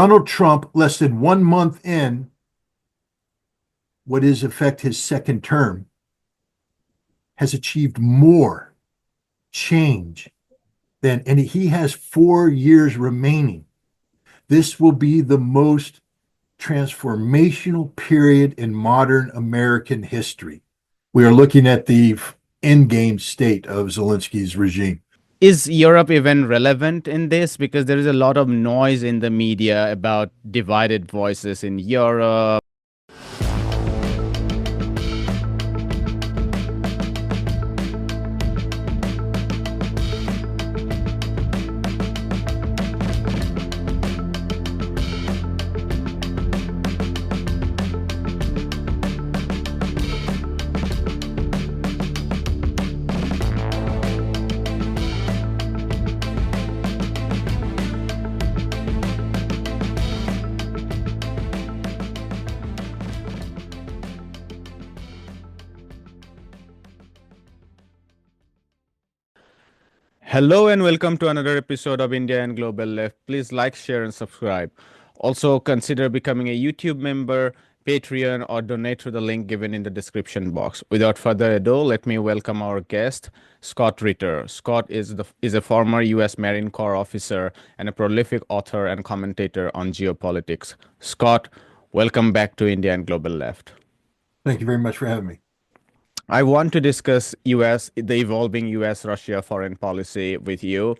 Donald Trump, less than 1 month in what is, in effect, his second term, has achieved more change and he has 4 years remaining. This will be the most transformational period in modern American history. We are looking at the endgame state of Zelensky's regime. Is Europe even relevant in this? Because there is a lot of noise in the media about divided voices in Europe. Hello and welcome to another episode of India and Global Left. Please like, share, and subscribe. Also, consider becoming a YouTube member, Patreon, or donate through the link given in the description box. Without further ado, let me welcome our guest, Scott Ritter. Scott is a former U.S. Marine Corps officer and a prolific author and commentator on geopolitics. Scott, welcome back to India and Global Left. Thank you very much for having me. I want to discuss the evolving US-Russia foreign policy with you.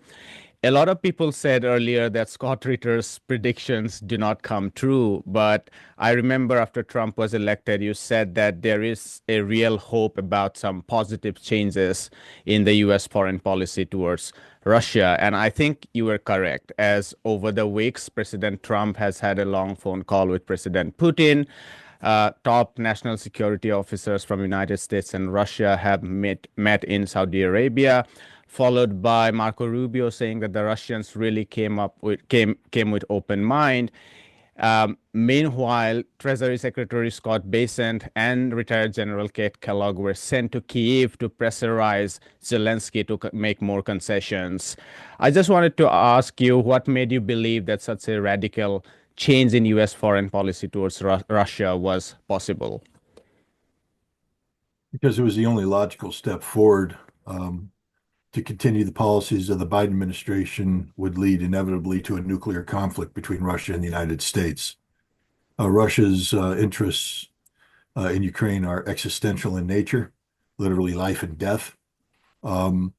A lot of people said earlier that Scott Ritter's predictions do not come true, but I remember after Trump was elected, you said that there is a real hope about some positive changes in the US foreign policy towards Russia. And I think you were correct, as over the weeks, President Trump has had a long phone call with President Putin. Top national security officers from United States and Russia have met in Saudi Arabia, followed by Marco Rubio saying that the Russians really came with open mind. Meanwhile, Treasury Secretary Scott Bessent and retired General Kate Kellogg were sent to Kyiv to pressurize Zelensky to make more concessions. I just wanted to ask you, what made you believe that such a radical change in U.S. foreign policy towards Russia was possible? Because it was the only logical step forward. To continue the policies of the Biden administration would lead inevitably to a nuclear conflict between Russia and the United States. Russia's interests in Ukraine are existential in nature, literally life and death. And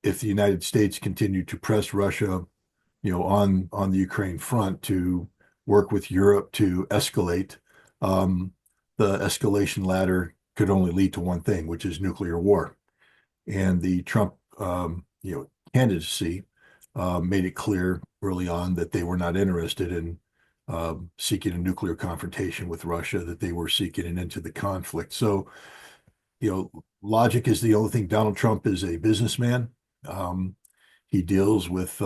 if the United States continued to press Russia, on the Ukraine front to work with Europe to escalate, the escalation ladder could only lead to one thing, which is nuclear war. And the Trump, candidacy made it clear early on that they were not interested in seeking a nuclear confrontation with Russia, that they were seeking an end to the conflict. So, logic is the only thing. Donald Trump is a businessman. He deals with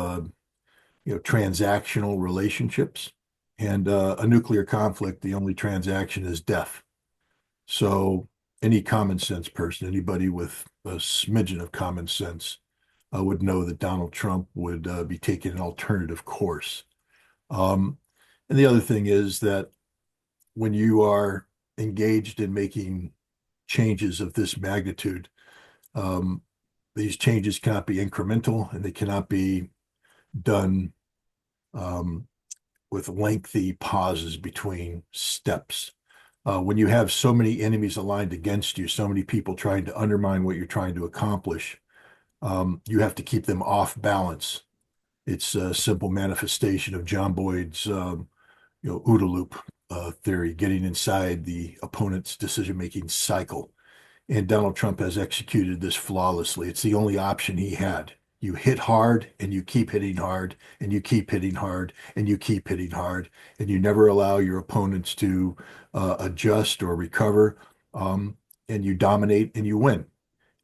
transactional relationships, and a nuclear conflict, the only transaction is death. So any common sense person, anybody with a smidgen of common sense, would know that Donald Trump would be taking an alternative course. And the other thing is that when you are engaged in making changes of this magnitude, these changes cannot be incremental, and they cannot be done with lengthy pauses between steps. When you have so many enemies aligned against you, so many people trying to undermine what you're trying to accomplish, you have to keep them off balance. It's a simple manifestation of John Boyd's, OODA loop theory, getting inside the opponent's decision-making cycle. And Donald Trump has executed this flawlessly. It's the only option he had. You hit hard and you keep hitting hard and you keep hitting hard and you keep hitting hard, and you never allow your opponents to adjust or recover, and you dominate and you win.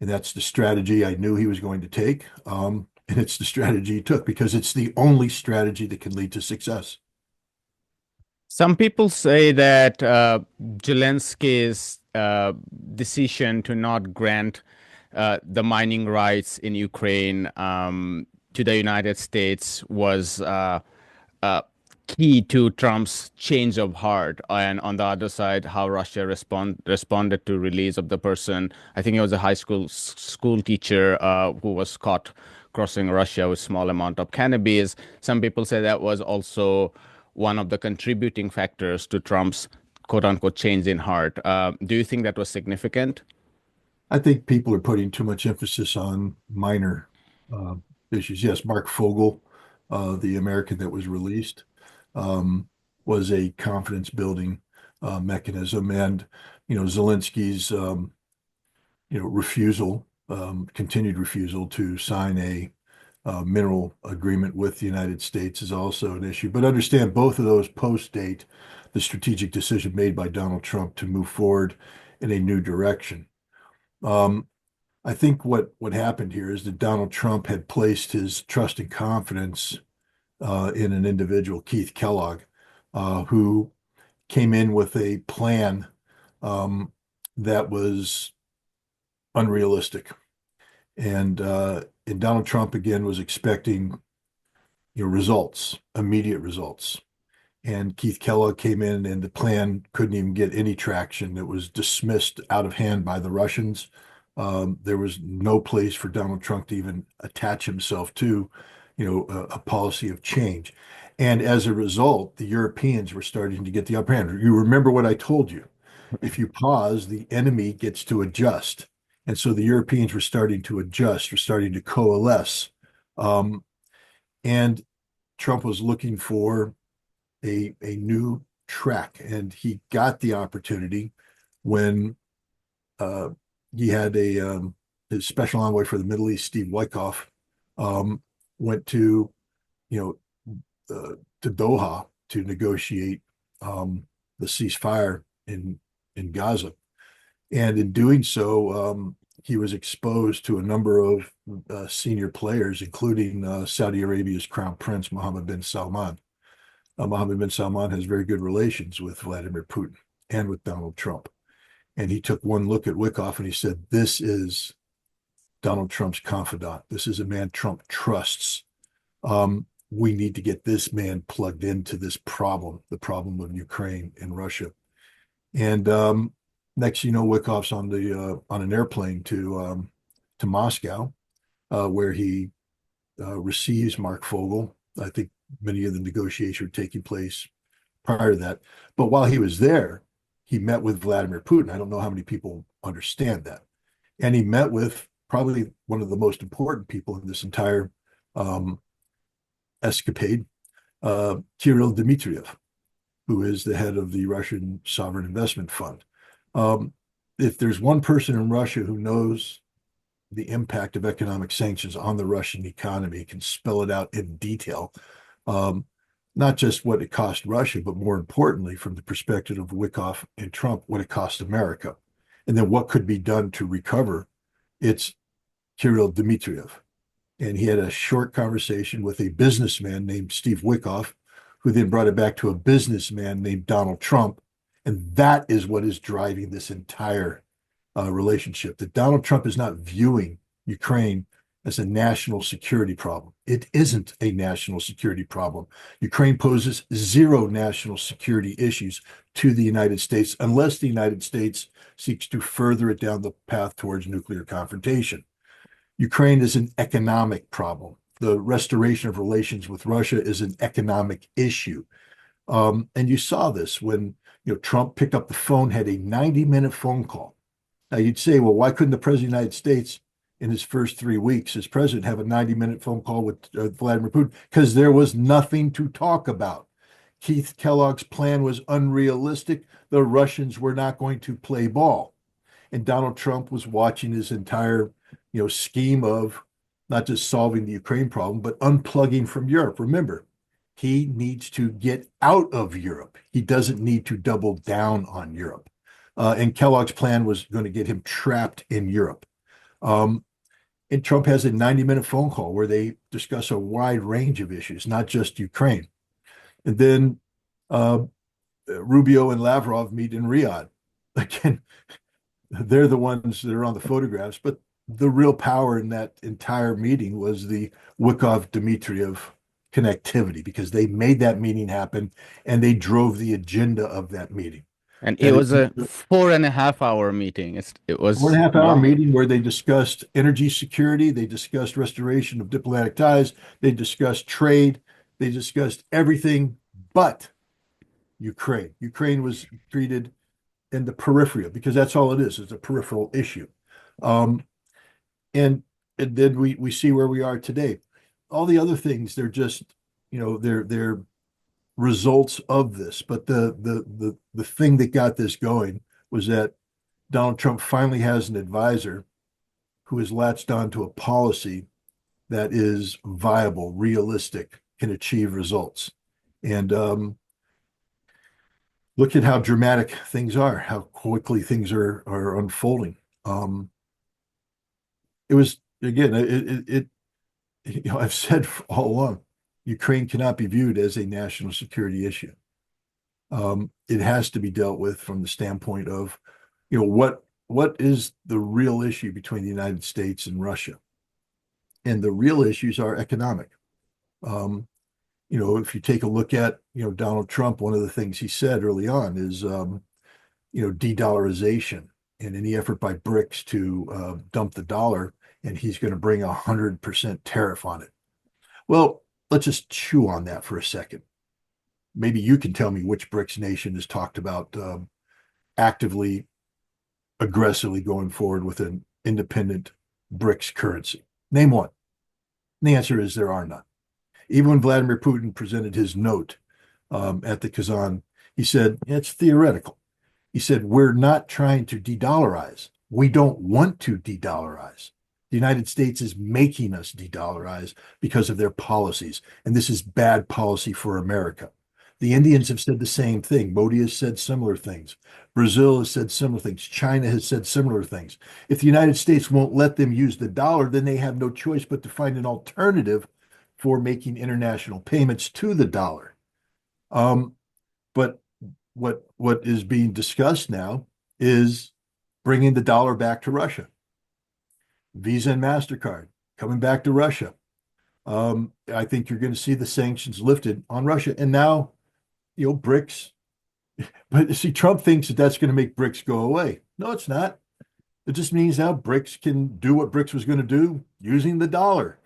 And that's the strategy I knew he was going to take. And it's the strategy he took because it's the only strategy that can lead to success. Some people say that Zelensky's decision to not grant the mining rights in Ukraine to the United States was uh, key to Trump's change of heart, and on the other side, how Russia responded to release of the person. I think he was a high school teacher who was caught crossing Russia with small amount of cannabis. Some people say that was also one of the contributing factors to Trump's quote unquote change in heart. Do you think that was significant? I think people are putting too much emphasis on minor uh, issues. Yes, Mark Fogel, the American that was released, um, was a confidence building mechanism, and Zelensky's refusal, continued refusal to sign a mineral agreement with the United States is also an issue. But understand both of those post-date the strategic decision made by Donald Trump to move forward in a new direction. Um, I think what happened here is that Donald Trump had placed his trust and confidence in an individual, Keith Kellogg, who came in with a plan um, that was unrealistic. And Donald Trump again was expecting results, immediate results. And Keith Kellogg came in, and the plan couldn't even get any traction. It was dismissed out of hand by the Russians. There was no place for Donald Trump to even attach himself to, a policy of change. And as a result, the Europeans were starting to get the upper hand. You remember what I told you. If you pause, the enemy gets to adjust. And so the Europeans were starting to adjust, were starting to coalesce. Um, and Trump was looking for a new track, and he got the opportunity when uh, he had his special envoy for the Middle East, Steve Witkoff, um, went to to Doha to negotiate the ceasefire in Gaza, and in doing so, he was exposed to a number of senior players, including Saudi Arabia's Crown Prince Mohammed bin Salman. Mohammed bin Salman has very good relations with Vladimir Putin and with Donald Trump. And he took one look at Wickoff and he said, "This is Donald Trump's confidant. This is a man Trump trusts. We need to get this man plugged into this problem, the problem of Ukraine and Russia." And next, Wickoff's on the on an airplane to Moscow, where he receives Mark Fogel. I think many of the negotiations were taking place prior to that. But while he was there, he met with Vladimir Putin. I don't know how many people understand that. And he met with probably one of the most important people in this entire um, escapade, Kirill Dmitriev, who is the head of the Russian Sovereign Investment Fund. Um, if there's one person in Russia who knows the impact of economic sanctions on the Russian economy, can spell it out in detail, um, not just what it cost Russia, but more importantly, from the perspective of Wickoff and Trump, what it cost America, and then what could be done to recover. It's Kirill Dmitriev. And he had a short conversation with a businessman named Steve Wickoff, who then brought it back to a businessman named Donald Trump. And that is what is driving this entire relationship. That Donald Trump is not viewing Ukraine as a national security problem. It isn't a national security problem. Ukraine poses zero national security issues to the United States unless the United States seeks to further it down the path towards nuclear confrontation. Ukraine is an economic problem. The restoration of relations with Russia is an economic issue. And you saw this when Trump picked up the phone, had a 90-minute phone call. Now you'd say, well, why couldn't the president of the United States in his first 3 weeks as president have a 90-minute phone call with Vladimir Putin? Because there was nothing to talk about. Keith Kellogg's plan was unrealistic. The Russians were not going to play ball. And Donald Trump was watching his entire, scheme of not just solving the Ukraine problem, but unplugging from Europe. Remember, he needs to get out of Europe. He doesn't need to double down on Europe. And Kellogg's plan was going to get him trapped in Europe. Um, and Trump has a 90-minute phone call where they discuss a wide range of issues, not just Ukraine. And then uh, Rubio and Lavrov meet in Riyadh. Again, they're the ones that are on the photographs, but the real power in that entire meeting was the Wickoff Dmitriev connectivity because they made that meeting happen and they drove the agenda of that meeting. And it That was is a 4.5 hour meeting. It four and was a half hour long. meeting where they discussed energy security, they discussed restoration of diplomatic ties, they discussed trade, they discussed everything but Ukraine. Ukraine was treated in the periphery because that's all it is. It's a peripheral issue. Um, and and then we see where we are today. All the other things, they're just, they're results of this. But the thing that got this going was that Donald Trump finally has an advisor who has latched on to a policy that is viable, realistic, can achieve results. And look at how dramatic things are, how quickly things are unfolding. Um, it was again, I've said all along, Ukraine cannot be viewed as a national security issue. It has to be dealt with from the standpoint of, what is the real issue between the United States and Russia? And the real issues are economic. Um, if you take a look at, Donald Trump, one of the things he said early on is, de-dollarization and any effort by BRICS to dump the dollar, and he's going to bring 100% tariff on it. Well, let's just chew on that for a second. Maybe you can tell me which BRICS nation has talked about actively, aggressively going forward with an independent BRICS currency. Name one. And the answer is there are none. Even when Vladimir Putin presented his note at the Kazan, he said it's theoretical. He said, we're not trying to de-dollarize. We don't want to de-dollarize. The United States is making us de-dollarize because of their policies. And this is bad policy for America. The Indians have said the same thing. Modi has said similar things. Brazil has said similar things. China has said similar things. If the United States won't let them use the dollar, then they have no choice but to find an alternative for making international payments to the dollar. Um, but what is being discussed now is bringing the dollar back to Russia. Visa and MasterCard coming back to Russia. I think you're going to see the sanctions lifted on Russia. And now, BRICS. But see, Trump thinks that that's going to make BRICS go away. No, it's not. It just means now BRICS can do what BRICS was going to do using the dollar.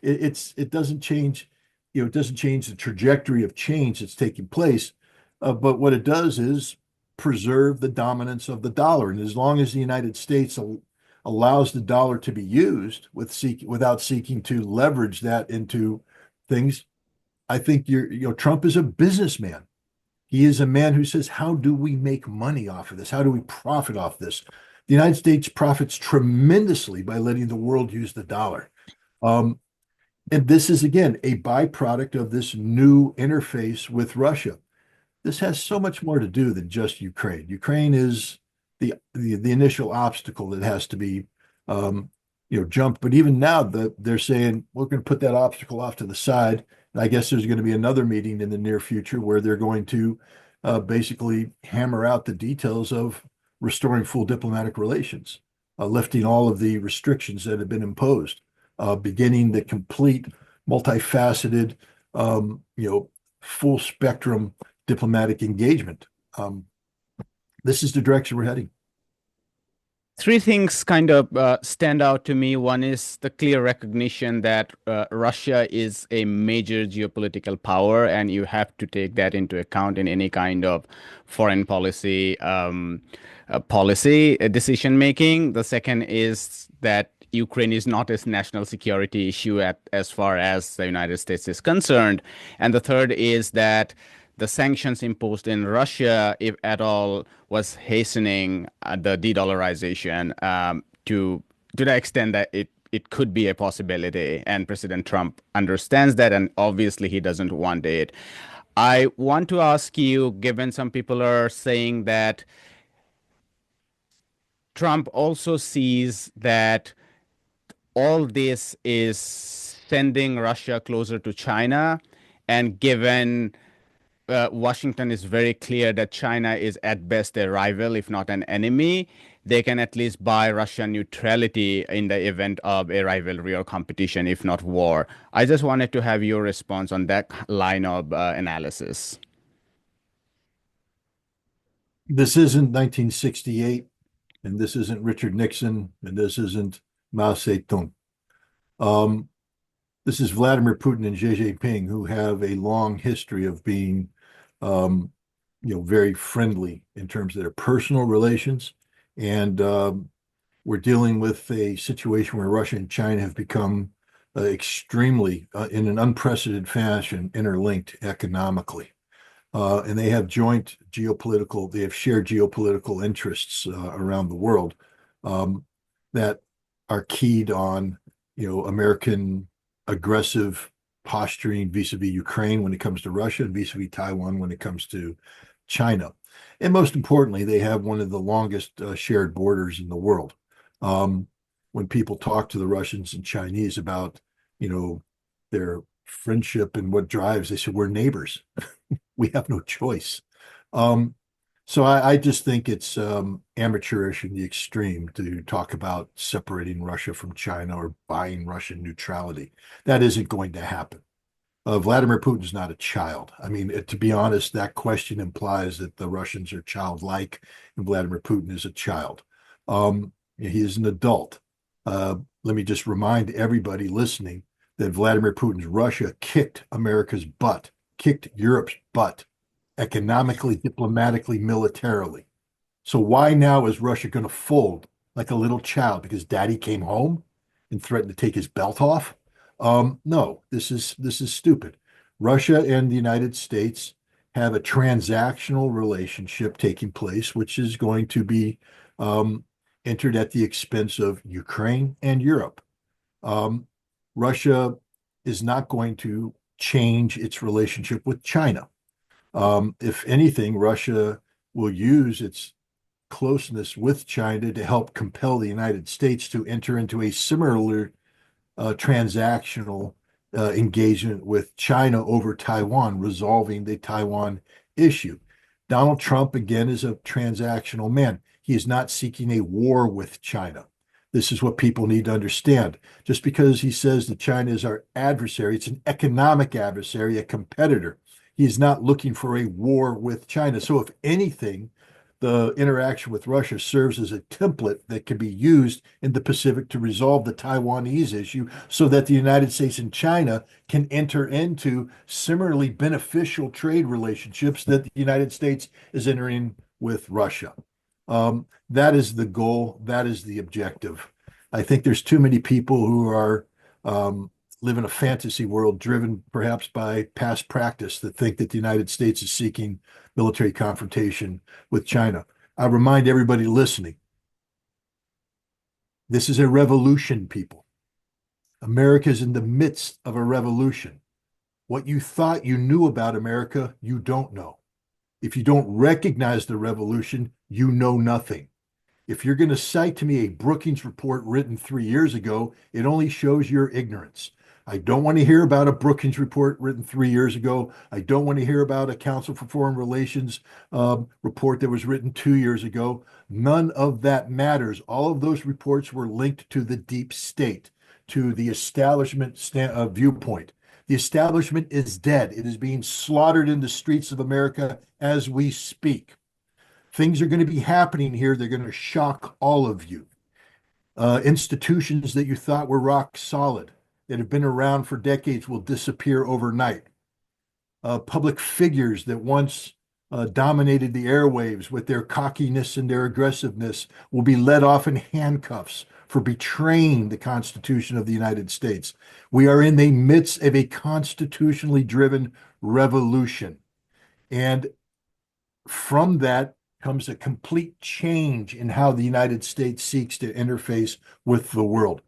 It doesn't change, it doesn't change the trajectory of change that's taking place. But what it does is preserve the dominance of the dollar. And as long as the United States allows the dollar to be used without seeking to leverage that into things, I think Trump is a businessman. He is a man who says, how do we make money off of this? How do we profit off this? The United States profits tremendously by letting the world use the dollar. Um, and this is, again, a byproduct of this new interface with Russia. This has so much more to do than just Ukraine. Ukraine is the initial obstacle that has to be jumped. But even now, they're saying we're going to put that obstacle off to the side. And I guess there's going to be another meeting in the near future where they're going to basically hammer out the details of restoring full diplomatic relations, lifting all of the restrictions that have been imposed, beginning the complete, multifaceted, full spectrum diplomatic engagement. This is the direction we're heading. Three things kind of stand out to me. One is the clear recognition that Russia is a major geopolitical power, and you have to take that into account in any kind of foreign policy decision making. The second is that Ukraine is not a national security issue as far as the United States is concerned. And the third is that the sanctions imposed in Russia, if at all, was hastening the de-dollarization to the extent that it could be a possibility. And President Trump understands that, and obviously he doesn't want it. I want to ask you, given some people are saying that Trump also sees that all this is sending Russia closer to China, and given Washington is very clear that China is at best a rival, if not an enemy. they can at least buy Russian neutrality in the event of a rivalry or competition, if not war. I just wanted to have your response on that line of analysis. This isn't 1968, and this isn't Richard Nixon, and this isn't Mao Zedong. Um, this is Vladimir Putin and Xi Jinping, who have a long history of being, um, very friendly in terms of their personal relations. And we're dealing with a situation where Russia and China have become extremely, in an unprecedented fashion, interlinked economically. And they have they have shared geopolitical interests around the world um, that are keyed on, American aggressive posturing vis-a-vis Ukraine when it comes to Russia and vis-a-vis Taiwan when it comes to China. And most importantly, they have one of the longest shared borders in the world. Um, when people talk to the Russians and Chinese about, you know, their friendship and what drives, they say, we're neighbors. We have no choice. Um, so I just think it's amateurish in the extreme to talk about separating Russia from China or buying Russian neutrality. That isn't going to happen. Vladimir Putin's not a child. I mean, to be honest, that question implies that the Russians are childlike and Vladimir Putin is a child. He is an adult. Let me just remind everybody listening that Vladimir Putin's Russia kicked America's butt, kicked Europe's butt, economically, diplomatically, militarily. So why now is Russia going to fold like a little child because daddy came home and threatened to take his belt off? No, this is stupid. Russia and the United States have a transactional relationship taking place, which is going to be um, entered at the expense of Ukraine and Europe. Um, Russia is not going to change its relationship with China. If anything, Russia will use its closeness with China to help compel the United States to enter into a similar transactional engagement with China over Taiwan, resolving the Taiwan issue. Donald Trump, again, is a transactional man. He is not seeking a war with China. This is what people need to understand. Just because he says that China is our adversary, it's an economic adversary, a competitor. He is not looking for a war with China. So, if anything, the interaction with Russia serves as a template that can be used in the Pacific to resolve the Taiwanese issue so that the United States and China can enter into similarly beneficial trade relationships that the United States is entering with Russia. That is the goal. That is the objective. I think there's too many people who are live in a fantasy world driven perhaps by past practice that think that the United States is seeking military confrontation with China. I remind everybody listening, this is a revolution, people. America is in the midst of a revolution. What you thought you knew about America, you don't know. If you don't recognize the revolution, you know nothing. If you're going to cite to me a Brookings report written 3 years ago, it only shows your ignorance. I don't want to hear about a Brookings report written 3 years ago. I don't want to hear about a Council for Foreign Relations report that was written 2 years ago. None of that matters. All of those reports were linked to the deep state, to the establishment viewpoint. The establishment is dead. It is being slaughtered in the streets of America as we speak. Things are going to be happening here. They're going to shock all of you. Institutions that you thought were rock solid, that have been around for decades, will disappear overnight. Public figures that once dominated the airwaves with their cockiness and their aggressiveness will be let off in handcuffs for betraying the Constitution of the United States. We are in the midst of a constitutionally driven revolution. And from that comes a complete change in how the United States seeks to interface with the world.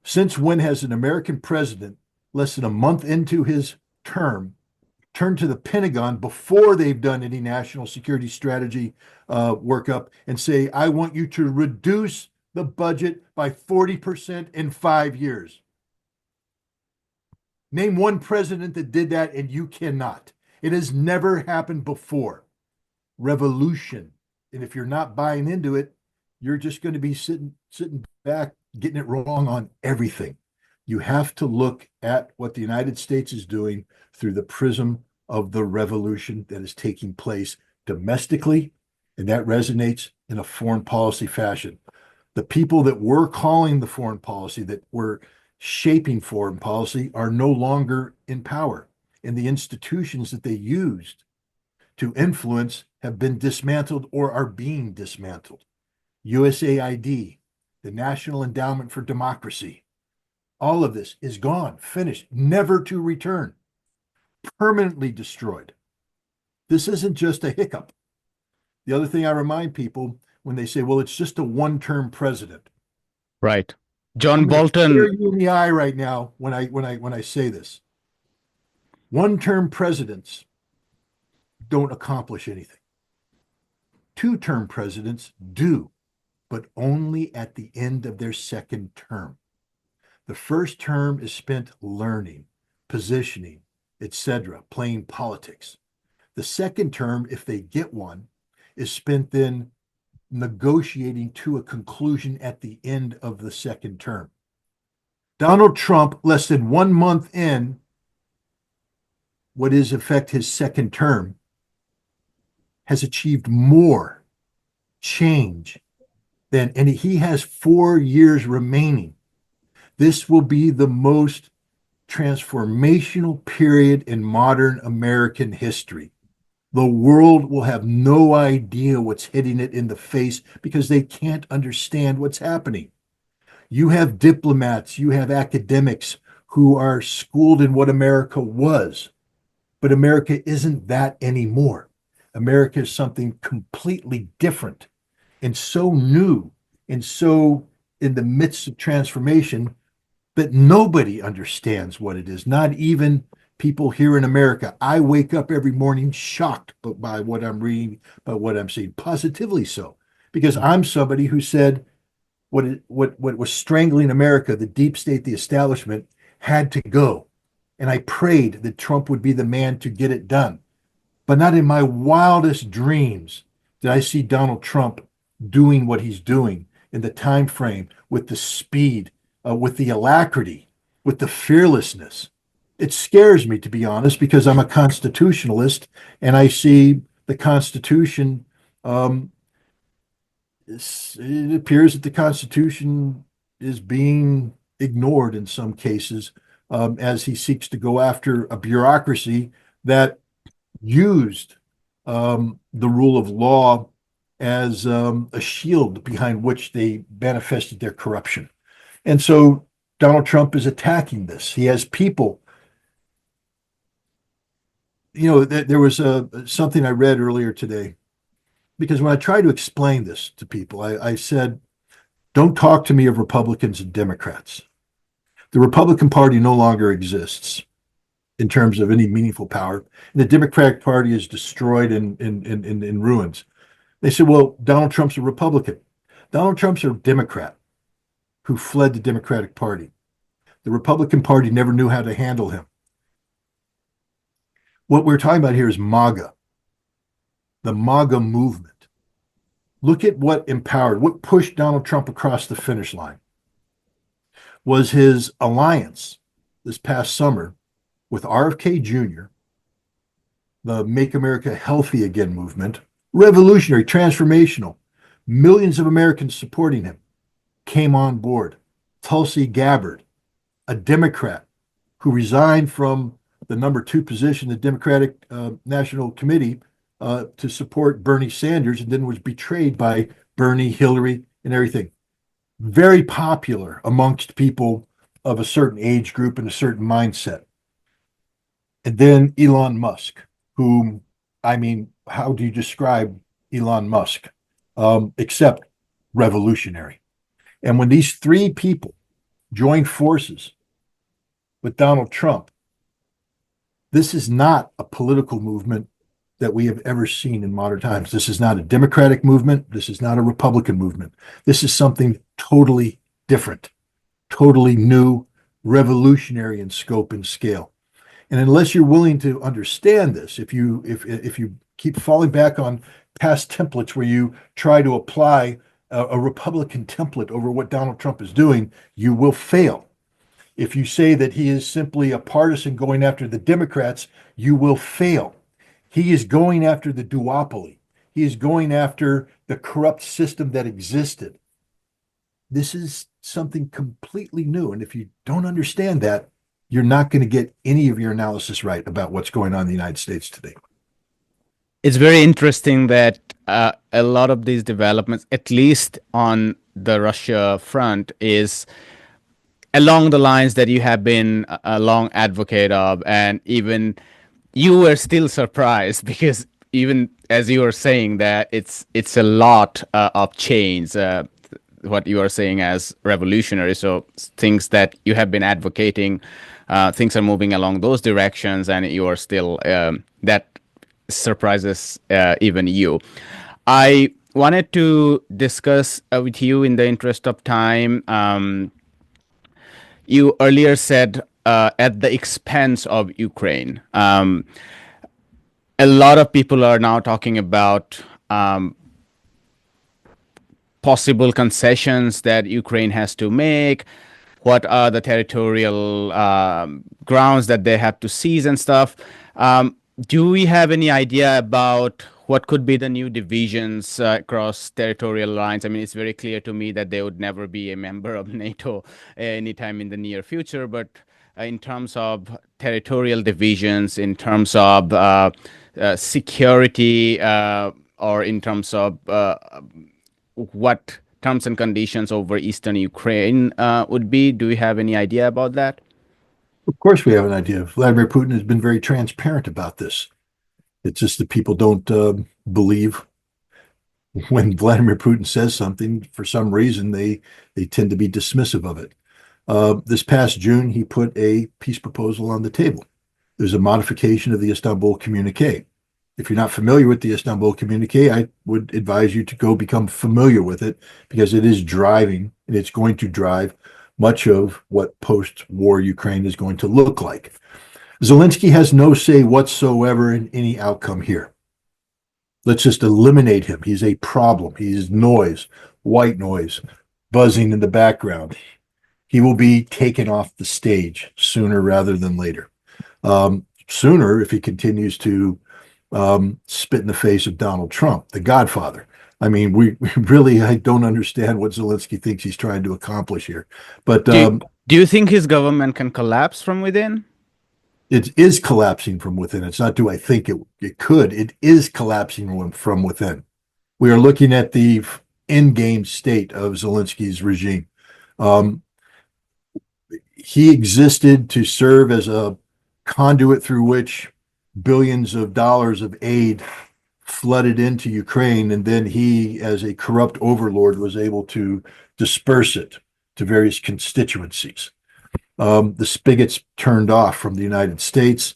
Since when has an American president, less than a month into his term, turned to the Pentagon before they've done any national security strategy workup and say, I want you to reduce the budget by 40% in 5 years? Name one president that did that, and you cannot. It has never happened before. Revolution. And if you're not buying into it, you're just going to be sitting back, getting it wrong on everything. You have to look at what the United States is doing through the prism of the revolution that is taking place domestically, and that resonates in a foreign policy fashion. The people that were calling the foreign policy, that were shaping foreign policy, are no longer in power, and the institutions that they used to influence have been dismantled or are being dismantled. USAID, the National Endowment for Democracy, all of this is gone, finished, never to return, permanently destroyed. This isn't just a hiccup. The other thing I remind people when they say, well, it's just a one-term president. Right. I'm John going to stare Bolton. you in the eye right now when I say this. One-term presidents don't accomplish anything. Two-term presidents do, but only at the end of their second term. The first term is spent learning, positioning, etc., playing politics. The second term, if they get one, is spent then negotiating to a conclusion at the end of the second term. Donald Trump, less than 1 month in what is, in effect, his second term, has achieved more change than, and he has 4 years remaining. This will be the most transformational period in modern American history. The world will have no idea what's hitting it in the face because they can't understand what's happening. You have diplomats, you have academics who are schooled in what America was, but America isn't that anymore. America is something completely different and so new and so in the midst of transformation that nobody understands what it is, not even people here in America. I wake up every morning shocked by what I'm reading, by what I'm seeing, positively so, because I'm somebody who said what was strangling America, the deep state, the establishment, had to go. And I prayed that Trump would be the man to get it done. But not in my wildest dreams did I see Donald Trump doing what he's doing in the time frame, with the speed, with the alacrity, with the fearlessness. It scares me, to be honest, because I'm a constitutionalist and I see the Constitution. It appears that the Constitution is being ignored in some cases, as he seeks to go after a bureaucracy that used the rule of law as a shield behind which they manifested their corruption. And so Donald Trump is attacking this. He has people, there was something I read earlier today, because when I try to explain this to people, I said, don't talk to me of Republicans and Democrats. The Republican Party no longer exists in terms of any meaningful power. And the Democratic Party is destroyed in ruins. They said, well, Donald Trump's a Republican. Donald Trump's a Democrat who fled the Democratic Party. The Republican Party never knew how to handle him. What we're talking about here is MAGA, the MAGA movement. Look at what pushed Donald Trump across the finish line was his alliance this past summer with RFK Jr., the Make America Healthy Again movement, revolutionary, transformational. Millions of Americans supporting him came on board. Tulsi Gabbard, a Democrat who resigned from the number 2 position, the Democratic National Committee, to support Bernie Sanders, and then was betrayed by Bernie, Hillary, and everything. Very popular amongst people of a certain age group and a certain mindset. And then Elon Musk, whom, I mean, how do you describe Elon Musk except revolutionary? And when these 3 people joined forces with Donald Trump, this is not a political movement that we have ever seen in modern times. This is not a Democratic movement. This is not a Republican movement. This is something totally different, totally new, revolutionary in scope and scale. And unless you're willing to understand this, if you keep falling back on past templates where you try to apply a Republican template over what Donald Trump is doing, you will fail. If you say that he is simply a partisan going after the Democrats, you will fail. He is going after the duopoly. He is going after the corrupt system that existed. This is something completely new. And if you don't understand that, you're not going to get any of your analysis right about what's going on in the United States today. It's very interesting that a lot of these developments, at least on the Russia front, is along the lines that you have been a long advocate of, and even you were still surprised because even as you were saying that it's a lot of change. What you are saying as revolutionary, so things that you have been advocating, things are moving along those directions, and you are still that surprises even you. I wanted to discuss with you in the interest of time. You earlier said at the expense of Ukraine. A lot of people are now talking about possible concessions that Ukraine has to make. What are the territorial grounds that they have to seize and stuff? Do we have any idea about what could be the new divisions across territorial lines? I mean, it's very clear to me that they would never be a member of NATO anytime in the near future. But in terms of territorial divisions, in terms of security, or in terms of what terms and conditions over eastern Ukraine would be, do you have any idea about that? Of course, we have an idea. Vladimir Putin has been very transparent about this. It's just that people don't believe when Vladimir Putin says something. For some reason, they tend to be dismissive of it. This past June, he put a peace proposal on the table. There's a modification of the Istanbul Communique. If you're not familiar with the Istanbul Communique, I would advise you to go become familiar with it because it is driving and it's going to drive much of what post-war Ukraine is going to look like. Zelensky has no say whatsoever in any outcome here. Let's just eliminate him. He's a problem. He's noise, white noise, buzzing in the background. He will be taken off the stage sooner rather than later. Sooner if he continues to spit in the face of Donald Trump, the Godfather. I mean, we really, I don't understand what Zelensky thinks he's trying to accomplish here. But Do do you think his government can collapse from within? it is collapsing from within. It's not do I think it could. It is collapsing from within. We are looking at the end game state of Zelensky's regime. Um, he existed to serve as a conduit through which billions of dollars of aid flooded into Ukraine, and then he, as a corrupt overlord, was able to disperse it to various constituencies. The spigots turned off from the United States.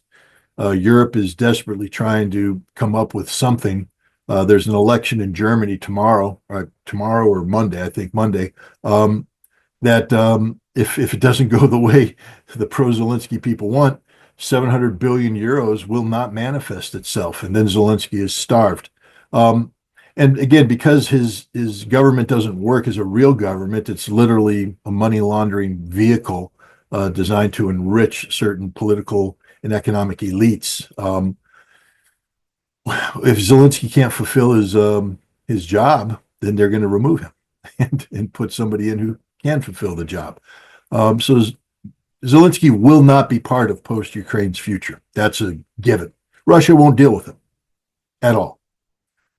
Europe is desperately trying to come up with something. There's an election in Germany tomorrow or Monday, I think Monday, that if it doesn't go the way the pro-Zelensky people want, 700 billion euros will not manifest itself, and then Zelensky is starved. And again, because his government doesn't work as a real government, it's literally a money laundering vehicle designed to enrich certain political and economic elites. If Zelensky can't fulfill his job, then they're going to remove him and put somebody in who can fulfill the job. So Zelensky will not be part of post-Ukraine's future. That's a given. Russia won't deal with him at all.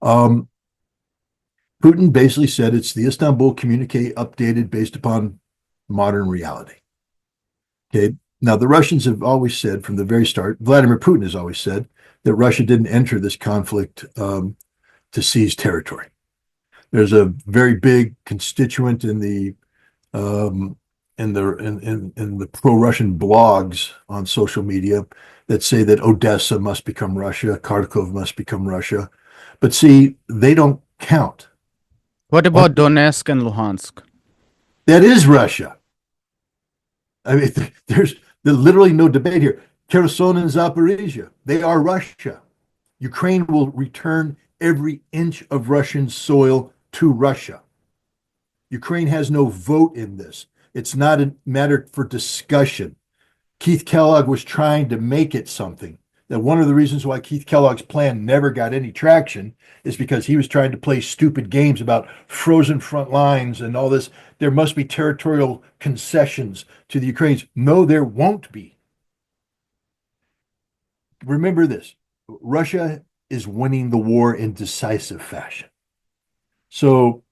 Putin basically said it's the Istanbul Communique updated based upon modern reality. Okay. Now, the Russians have always said from the very start, Vladimir Putin has always said that Russia didn't enter this conflict to seize territory. There's a very big constituent in the pro-Russian blogs on social media that say that Odessa must become Russia, Kharkov must become Russia. But see, they don't count. What about Donetsk and Luhansk? That is Russia. I mean, there's literally no debate here. Kherson and Zaporizhia, they are Russia. Ukraine will return every inch of Russian soil to Russia. Ukraine has no vote in this. It's not a matter for discussion. Keith Kellogg was trying to make it something. That one of the reasons why Keith Kellogg's plan never got any traction is because he was trying to play stupid games about frozen front lines and all this. There must be territorial concessions to the Ukrainians. No, there won't be. Remember this: Russia is winning the war in decisive fashion. So,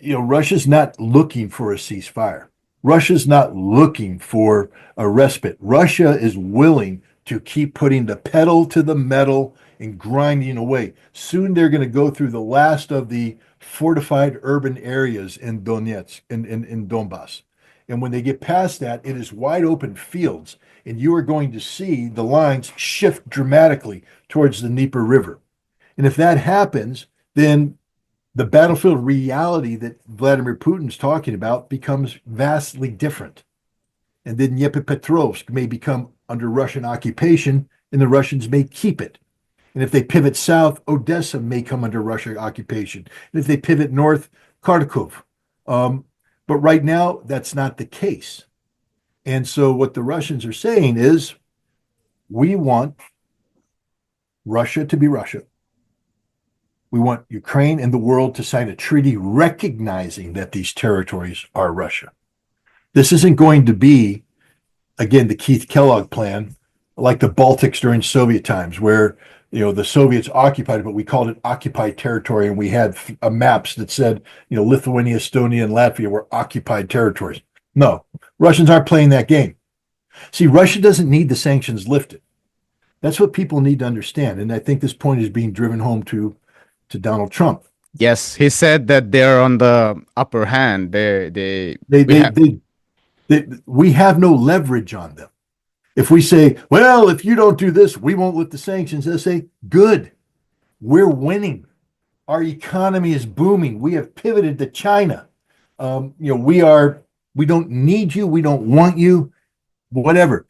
Russia's not looking for a ceasefire. Russia's not looking for a respite. Russia is willing to keep putting the pedal to the metal and grinding away. Soon they're going to go through the last of the fortified urban areas in Donetsk, in Donbass. And when they get past that, it is wide open fields. And you are going to see the lines shift dramatically towards the Dnieper River. And if that happens, then the battlefield reality that Vladimir Putin's talking about becomes vastly different. And then Dnipropetrovsk may become under Russian occupation, and the Russians may keep it. And if they pivot south, Odessa may come under Russian occupation. And if they pivot north, Kharkov. But right now, that's not the case. And so what the Russians are saying is, we want Russia to be Russia. We want Ukraine and the world to sign a treaty recognizing that these territories are Russia. This isn't going to be, again, the Keith Kellogg plan, like the Baltics during Soviet times, where the Soviets occupied it, but we called it occupied territory, and we had maps that said Lithuania, Estonia, and Latvia were occupied territories. No, Russians aren't playing that game. See, Russia doesn't need the sanctions lifted. That's what people need to understand, and I think this point is being driven home to Donald Trump. Yes, he said that they're on the upper hand. We have no leverage on them. If we say, well, if you don't do this, we won't lift the sanctions, they say, good, we're winning. Our economy is booming. We have pivoted to China. We don't need you. We don't want you, whatever.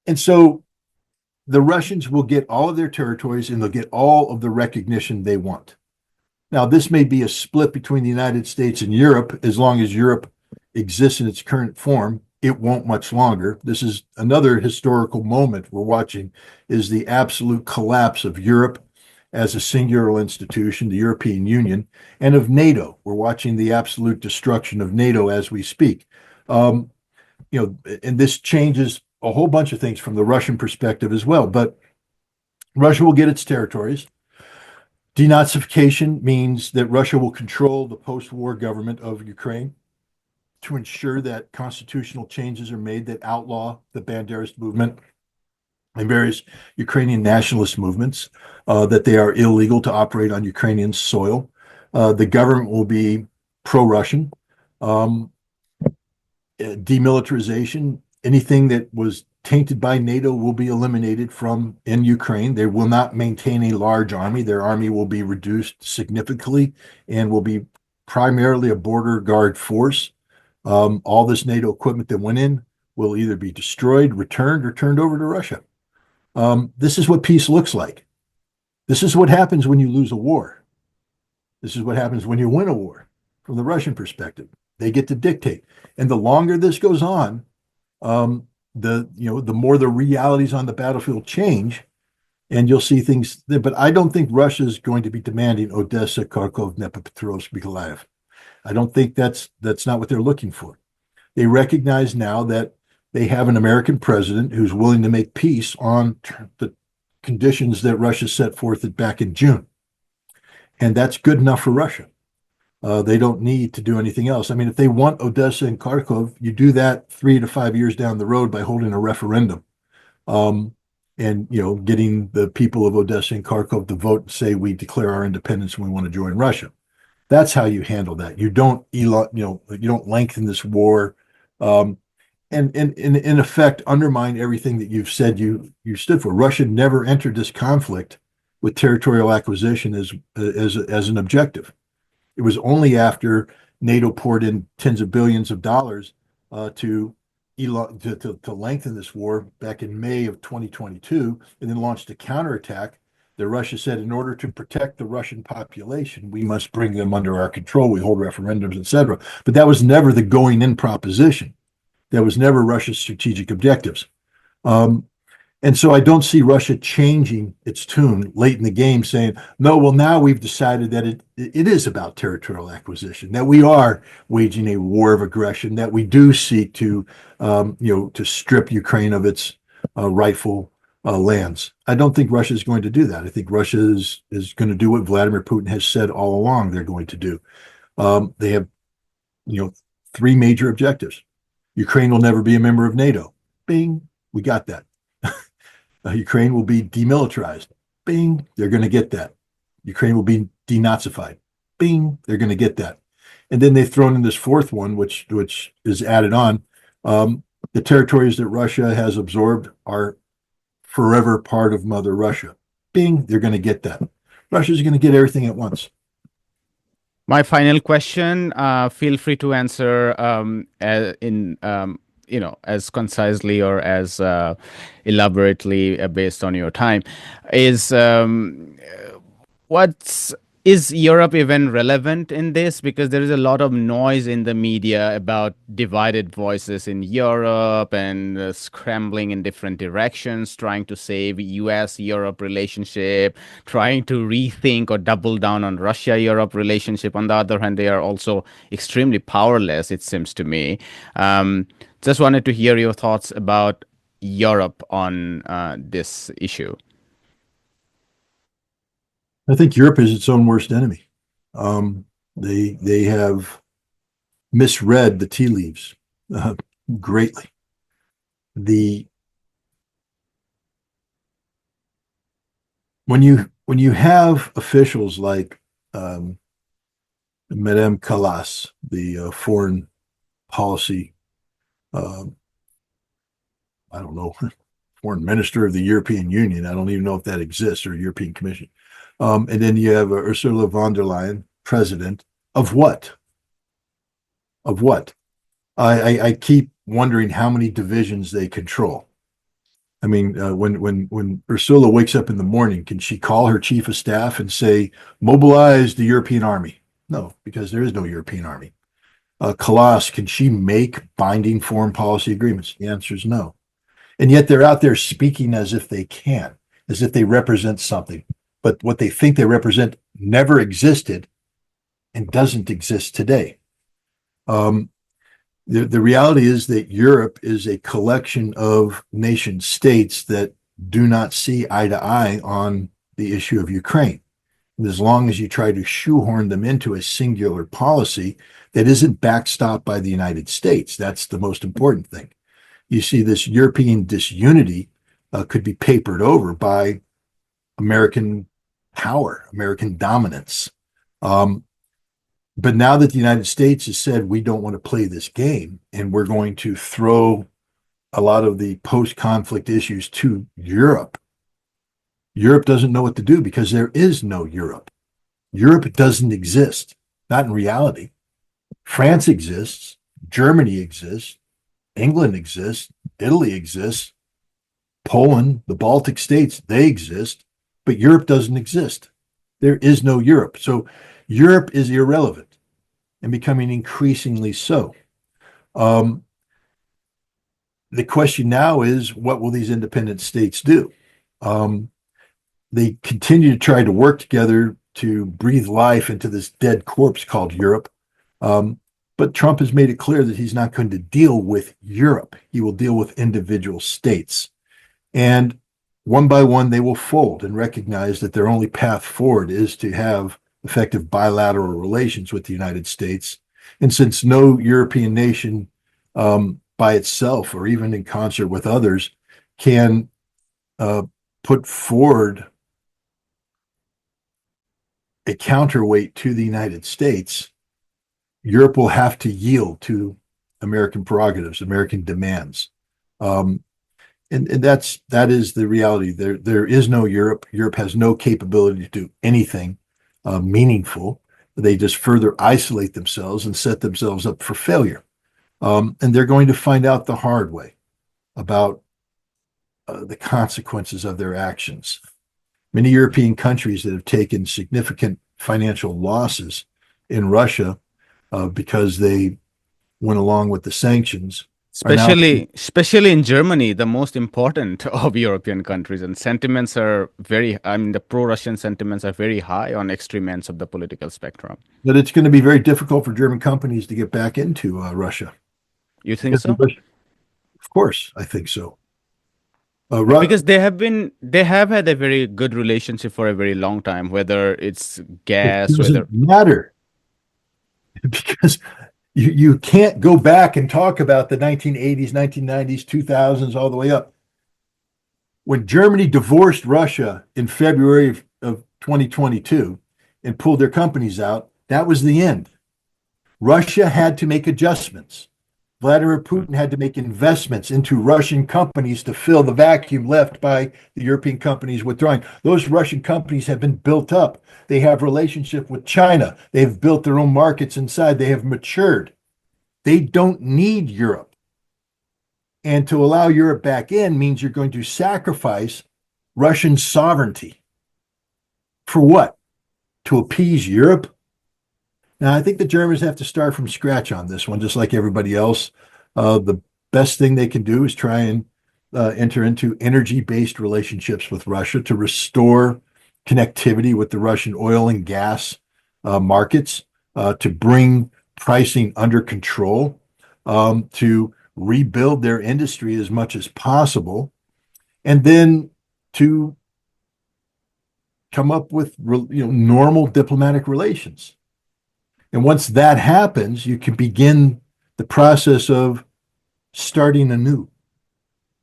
And so the Russians will get all of their territories and they'll get all of the recognition they want. Now, this may be a split between the United States and Europe. As long as Europe exists in its current form, it won't much longer. This is another historical moment we're watching, is the absolute collapse of Europe as a singular institution, the European Union, and of NATO. We're watching the absolute destruction of NATO as we speak. And this changes a whole bunch of things from the Russian perspective as well. But Russia will get its territories. Denazification means that Russia will control the post-war government of Ukraine to ensure that constitutional changes are made that outlaw the Banderist movement and various Ukrainian nationalist movements, that they are illegal to operate on Ukrainian soil. The government will be pro-Russian. Demilitarization, anything that was tainted by NATO will be eliminated from in Ukraine. They will not maintain a large army. Their army will be reduced significantly and will be primarily a border guard force. All this NATO equipment that went in will either be destroyed, returned, or turned over to Russia. This is what peace looks like. This is what happens when you lose a war. This is what happens when you win a war from the Russian perspective. They get to dictate. And the longer this goes on, the more the realities on the battlefield change, and you'll see things there. But I don't think Russia is going to be demanding Odessa, Kharkov, Dnipropetrovsk, Mykolaiv. I don't think that's not what they're looking for. They recognize now that they have an American president who's willing to make peace on the conditions that Russia set forth back in June. And that's good enough for Russia. They don't need to do anything else. I mean, if they want Odessa and Kharkov, you do that 3 to 5 years down the road by holding a referendum, and getting the people of Odessa and Kharkov to vote and say we declare our independence and we want to join Russia. That's how you handle that. You don't lengthen this war, and in effect undermine everything that you've said you stood for. Russia never entered this conflict with territorial acquisition as an objective. It was only after NATO poured in tens of billions of dollars to lengthen this war back in May of 2022, and then launched a counterattack that Russia said, in order to protect the Russian population, we must bring them under our control. We hold referendums, etc. But that was never the going in proposition. That was never Russia's strategic objectives. Um, and so I don't see Russia changing its tune late in the game, saying, no, well, now we've decided that it is about territorial acquisition, that we are waging a war of aggression, that we do seek to, to strip Ukraine of its rightful lands. I don't think Russia is going to do that. I think Russia is going to do what Vladimir Putin has said all along they're going to do. They have, you know, three major objectives. Ukraine will never be a member of NATO. Bing, we got that. Ukraine will be demilitarized. Bing, they're going to get that. Ukraine will be denazified. Bing, they're going to get that. And then they've thrown in this fourth one, which is added on. The territories that Russia has absorbed are forever part of Mother Russia. Bing, they're going to get that. Russia's going to get everything at once. My final question, feel free to answer as concisely or as elaborately based on your time, is what's is Europe even relevant in this? Because there is a lot of noise in the media about divided voices in Europe and scrambling in different directions, trying to save US-Europe relationship, trying to rethink or double down on Russia-Europe relationship. On the other hand, they are also extremely powerless, it seems to me. Just wanted to hear your thoughts about Europe on this issue. I think Europe is its own worst enemy. They have misread the tea leaves greatly. The when you have officials like Madame Callas, the foreign policy, uh, I don't know, foreign minister of the European Union. I don't even know if that exists, or European Commission. And then you have Ursula von der Leyen, president of what? Of what? I keep wondering how many divisions they control. I mean, when Ursula wakes up in the morning, can she call her chief of staff and say, mobilize the European army? No, because there is no European army. Kalas, can she make binding foreign policy agreements? The answer is no. And yet they're out there speaking as if they can, as if they represent something. But what they think they represent never existed and doesn't exist today. The reality is that Europe is a collection of nation states that do not see eye to eye on the issue of Ukraine. And as long as you try to shoehorn them into a singular policy that isn't backstopped by the United States, that's the most important thing. You see, this European disunity could be papered over by American power, American dominance. But now that the United States has said we don't want to play this game and we're going to throw a lot of the post-conflict issues to Europe, Europe doesn't know what to do because there is no Europe. Europe doesn't exist, not in reality. France exists, Germany exists, England exists, Italy exists, Poland, the Baltic states, they exist, but Europe doesn't exist. There is no Europe. So Europe is irrelevant and becoming increasingly so. The question now is, what will these independent states do? They continue to try to work together to breathe life into this dead corpse called Europe. But Trump has made it clear that he's not going to deal with Europe. He will deal with individual states. And one by one, they will fold and recognize that their only path forward is to have effective bilateral relations with the United States. And since no European nation by itself or even in concert with others can put forward a counterweight to the United States, Europe will have to yield to American prerogatives, American demands. And that is the reality. There is no Europe. Europe has no capability to do anything meaningful. They just further isolate themselves and set themselves up for failure. And they're going to find out the hard way about the consequences of their actions. Many European countries that have taken significant financial losses in Russia because they went along with the sanctions are now. Especially in Germany, the most important of European countries, and sentiments are very, I mean, the pro-Russian sentiments are very high on extreme ends of the political spectrum. But it's going to be very difficult for German companies to get back into Russia. You think Because so? of course, I think so. Ru- Because they have had a very good relationship for a very long time, whether it's it gas, doesn't whether matter because you can't go back and talk about the 1980s, 1990s, 2000s, all the way up. When Germany divorced Russia in February of 2022 and pulled their companies out, that was the end. Russia had to make adjustments. Vladimir Putin had to make investments into Russian companies to fill the vacuum left by the European companies withdrawing. Those Russian companies have been built up. They have relationship with China. They've built their own markets inside. They have matured. They don't need Europe. And to allow Europe back in means you're going to sacrifice Russian sovereignty. For what? To appease Europe? Now, I think the Germans have to start from scratch on this one, just like everybody else. The best thing they can do is try and enter into energy-based relationships with Russia to restore connectivity with the Russian oil and gas markets, to bring pricing under control, to rebuild their industry as much as possible, and then to come up with normal diplomatic relations. And once that happens, you can begin the process of starting anew,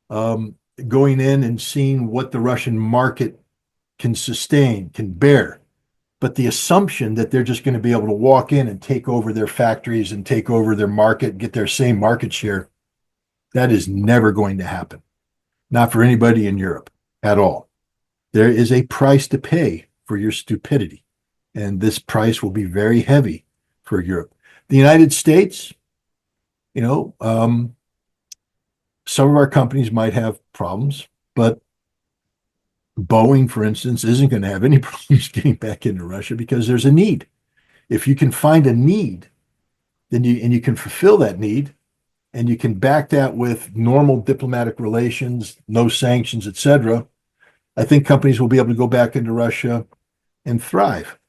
going in and seeing what the Russian market can sustain, can bear. But the assumption that they're just going to be able to walk in and take over their factories and take over their market, get their same market share, that is never going to happen. Not for anybody in Europe at all. There is a price to pay for your stupidity, and this price will be very heavy for Europe. The United States, some of our companies might have problems, but Boeing, for instance, isn't going to have any problems getting back into Russia because there's a need. If you can find a need, then you can fulfill that need, and you can back that with normal diplomatic relations, no sanctions, etc. I think companies will be able to go back into Russia and thrive.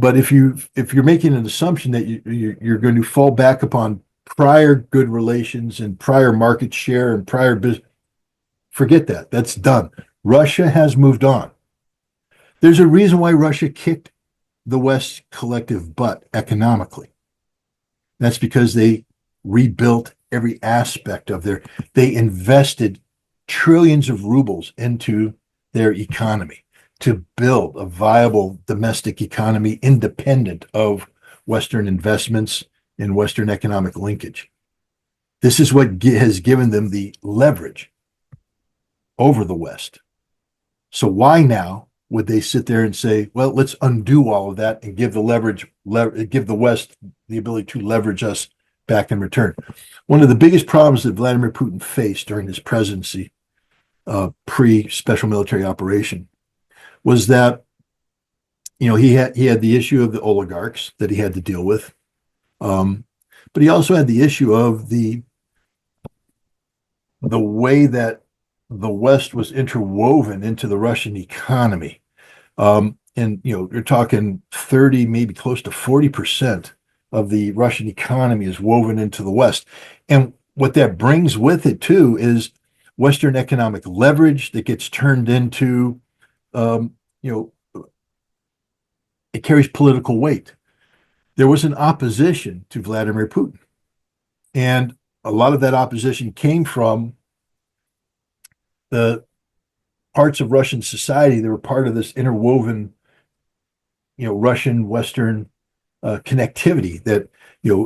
But if you're making an assumption that you're going to fall back upon prior good relations and prior market share and prior business, forget that. That's done. Russia has moved on. There's a reason why Russia kicked the West's collective butt economically. That's because they rebuilt every aspect of they invested trillions of rubles into their economy to build a viable domestic economy independent of Western investments and Western economic linkage. This is what has given them the leverage over the West. So why now would they sit there and say, well, let's undo all of that and give the West the ability to leverage us back in return? One of the biggest problems that Vladimir Putin faced during his presidency, pre-special military operation, was that he had the issue of the oligarchs that he had to deal with, but he also had the issue of the way that the West was interwoven into the Russian economy. And you're talking 30, maybe close to 40% of the Russian economy is woven into the West. And what that brings with it too is Western economic leverage that gets turned into, it carries political weight. There was an opposition to Vladimir Putin, and a lot of that opposition came from the parts of Russian society that were part of this interwoven, Russian Western connectivity that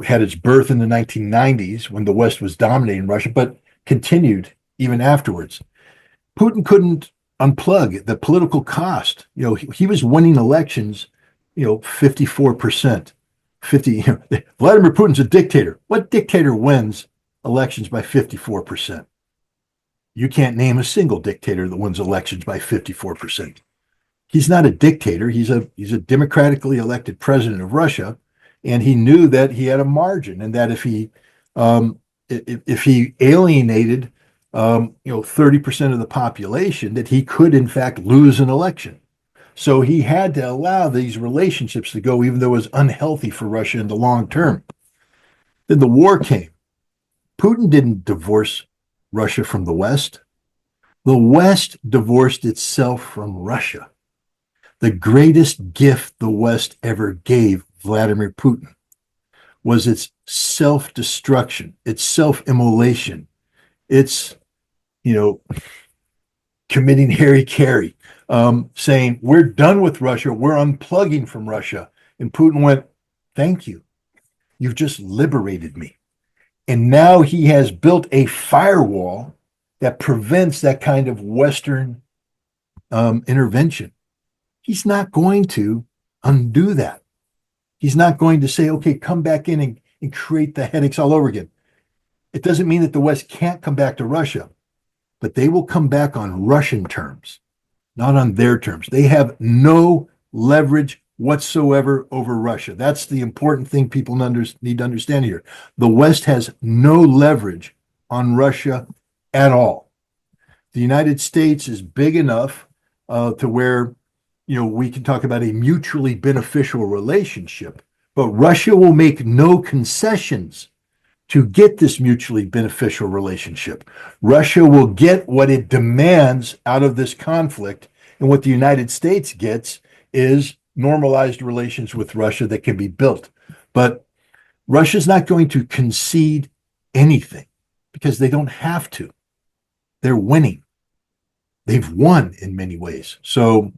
had its birth in the 1990s when the West was dominating Russia, but continued even afterwards. Putin couldn't unplug the political cost. He was winning elections, 54%. Vladimir Putin's a dictator. What dictator wins elections by 54%? You can't name a single dictator that wins elections by 54%. He's not a dictator. He's a democratically elected president of Russia, and he knew that he had a margin, and that um, if he alienated 30% of the population, that he could in fact lose an election. So he had to allow these relationships to go, even though it was unhealthy for Russia in the long term. Then the war came. Putin didn't divorce Russia from the West. The West divorced itself from Russia. The greatest gift the West ever gave Vladimir Putin was its self destruction, its self immolation, its, you know, committing Harry Carey, saying, we're done with Russia, we're unplugging from Russia. And Putin went, thank you. You've just liberated me. And now he has built a firewall that prevents that kind of Western intervention. He's not going to undo that. He's not going to say, okay, come back in and create the headaches all over again. It doesn't mean that the West can't come back to Russia, but they will come back on Russian terms, not on their terms. They have no leverage whatsoever over Russia. That's the important thing people need to understand here. The West has no leverage on Russia at all. The United States is big enough to where we can talk about a mutually beneficial relationship, but Russia will make no concessions to get this mutually beneficial relationship. Russia will get what it demands out of this conflict, and what the United States gets is normalized relations with Russia that can be built. But Russia's not going to concede anything because they don't have to. They're winning. They've won in many ways. So,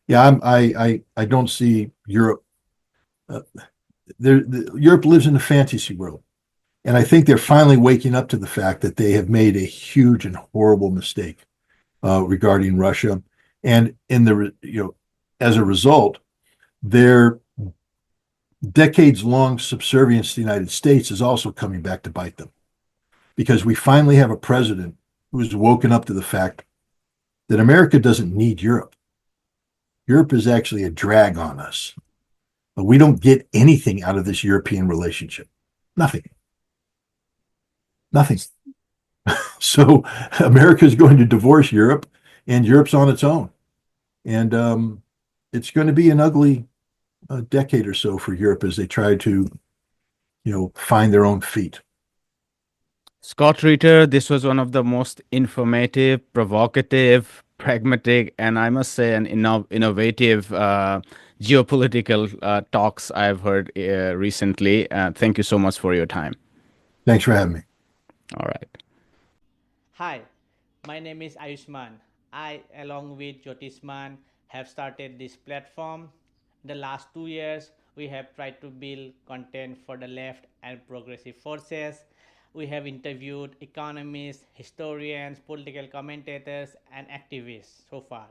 yeah, I don't see Europe. Uh, Europe lives in a fantasy world. And I think they're finally waking up to the fact that they have made a huge and horrible mistake regarding Russia. And as a result, their decades-long subservience to the United States is also coming back to bite them, because we finally have a president who's woken up to the fact that America doesn't need Europe. Europe is actually a drag on us. But we don't get anything out of this European relationship. Nothing. Nothing. So America is going to divorce Europe, and Europe's on its own. And it's going to be an ugly decade or so for Europe as they try to, find their own feet. Scott Ritter, this was one of the most informative, provocative, pragmatic, and I must say, an innovative geopolitical talks I've heard recently. Thank you so much for your time. Thanks for having me. All right. Hi, my name is Ayushman. I, along with Jyotisman, have started this platform. In the last 2 years, we have tried to build content for the left and progressive forces. We have interviewed economists, historians, political commentators, and activists so far.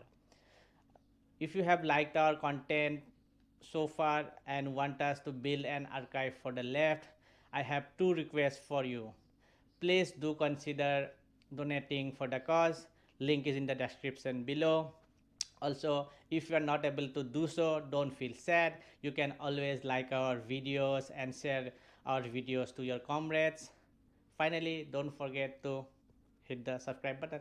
If you have liked our content so far and want us to build an archive for the left, I have two requests for you. Please do consider donating for the cause. Link is in the description below. Also, if you are not able to do so, don't feel sad. You can always like our videos and share our videos to your comrades. Finally, don't forget to hit the subscribe button.